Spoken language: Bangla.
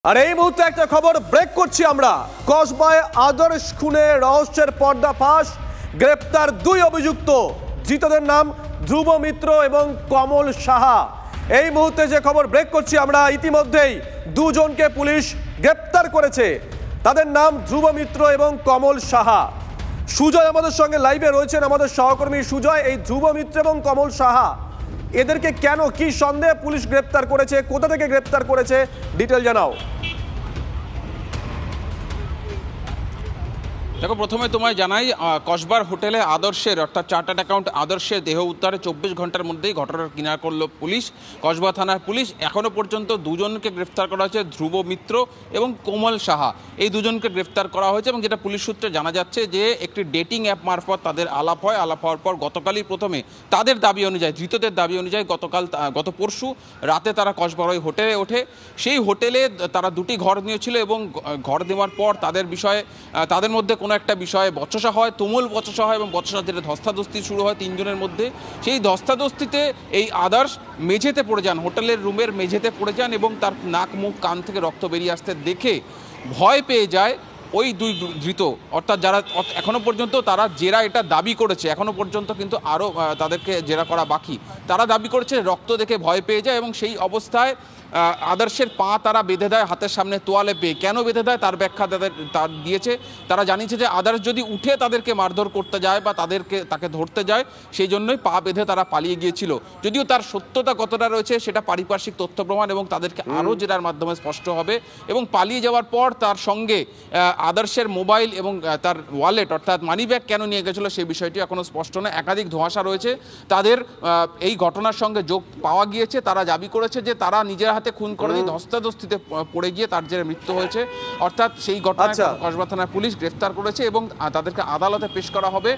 আর এই মুহূর্তে একটা খবর ব্রেক করছি আমরা। কসবায় আদর্শ খুনে রহস্যের পর্দাফাঁস, গ্রেপ্তার দুই অভিযুক্ত। ধৃতদের নাম ধ্রুব মিত্র এবং কমল সাহা। এই মুহূর্তে যে খবর ব্রেক করছি আমরা, ইতিমধ্যেই দুজনকে পুলিশ গ্রেপ্তার করেছে। তাদের নাম ধ্রুব মিত্র এবং কমল সাহা। সুজয় আমাদের সঙ্গে লাইভে রয়েছেন, আমাদের সহকর্মী সুজয়। এই ধ্রুব মিত্র এবং কমল সাহা, এদেরকে কেন, কি সন্দেহে পুলিশ গ্রেপ্তার করেছে, কোথা থেকে গ্রেপ্তার করেছে, ডিটেল জানাও। দেখো, প্রথমে তোমায় জানাই, কসবার হোটেলে আদর্শের অর্থাৎ চার্টার্ড অ্যাকাউন্ট আদর্শের দেহ উদ্ধারে 24 ঘন্টার মধ্যেই ঘটনার কিনারা করলো পুলিশ, কসবা থানার পুলিশ। এখনও পর্যন্ত দুজনকে গ্রেফতার করা হয়েছে, ধ্রুব মিত্র এবং কোমল সাহা। এই দুজনকে গ্রেফতার করা হয়েছে এবং যেটা পুলিশ সূত্রে জানা যাচ্ছে যে একটি ডেটিং অ্যাপ মারফত তাদের আলাপ হয়। আলাপ হওয়ার পর গতকালই প্রথমে তাদের দাবি অনুযায়ী, ধৃতদের দাবি অনুযায়ী গত পরশু রাতে তারা কসবার ওই হোটেলে ওঠে। সেই হোটেলে তারা দুটি ঘর নিয়েছিল এবং ঘর দেওয়ার পর তাদের মধ্যে কোনো একটা বিষয়ে বচসা হয়, তুমুল বচসা হয় এবং বচসা থেকে ধস্তাধস্তি শুরু হয় তিনজনের মধ্যে। সেই ধস্তাধস্তিতে এই আদর্শ মেঝেতে পড়ে যান, হোটেলের রুমের মেঝেতে পড়ে যান এবং তার নাক মুখ কান থেকে রক্ত বেরিয়ে আসতে দেখে ভয় পেয়ে যায় ওই দুই ধৃত। অর্থাৎ যারা এখনও পর্যন্ত তারা জেরা এটা দাবি করেছে, এখনও পর্যন্ত কিন্তু আরও তাদেরকে জেরা করা বাকি। তারা দাবি করেছে রক্ত দেখে ভয় পেয়ে যায় এবং সেই অবস্থায় আদর্শের পা তারা বেঁধে দেয় হাতের সামনে তোয়ালে পেয়ে। কেন বেঁধে দেয় তার ব্যাখ্যা তার দিয়েছে। তারা জানিয়েছে যে আদর্শ যদি উঠে তাদেরকে মারধর করতে যায় বা তাকে ধরতে যায়, সেই জন্যই পা বেঁধে তারা পালিয়ে গিয়েছিল। যদিও তার সত্যতা কতটা রয়েছে সেটা পারিপার্শ্বিক তথ্য প্রমাণ এবং তাদেরকে আরও জেরার মাধ্যমে স্পষ্ট হবে। এবং পালিয়ে যাওয়ার পর তার সঙ্গে আদর্শের মোবাইল এবং তার ওয়ালেট অর্থাৎ মানি ব্যাগ কেন নিয়ে গেছিলো সেই বিষয়টি এখনও স্পষ্ট নয়। একাধিক ধোঁয়াশা রয়েছে। তাদের এই ঘটনার সঙ্গে যোগ পাওয়া গিয়েছে। তারা দাবি করেছে যে তারা নিজের হাতে খুন করেনি, ধস্তাধস্তিতে পড়ে গিয়ে তার যে মৃত্যু হয়েছে। অর্থাৎ সেই ঘটনায় কসবা থানার পুলিশ গ্রেফতার করেছে এবং তাদেরকে আদালতে পেশ করা হবে।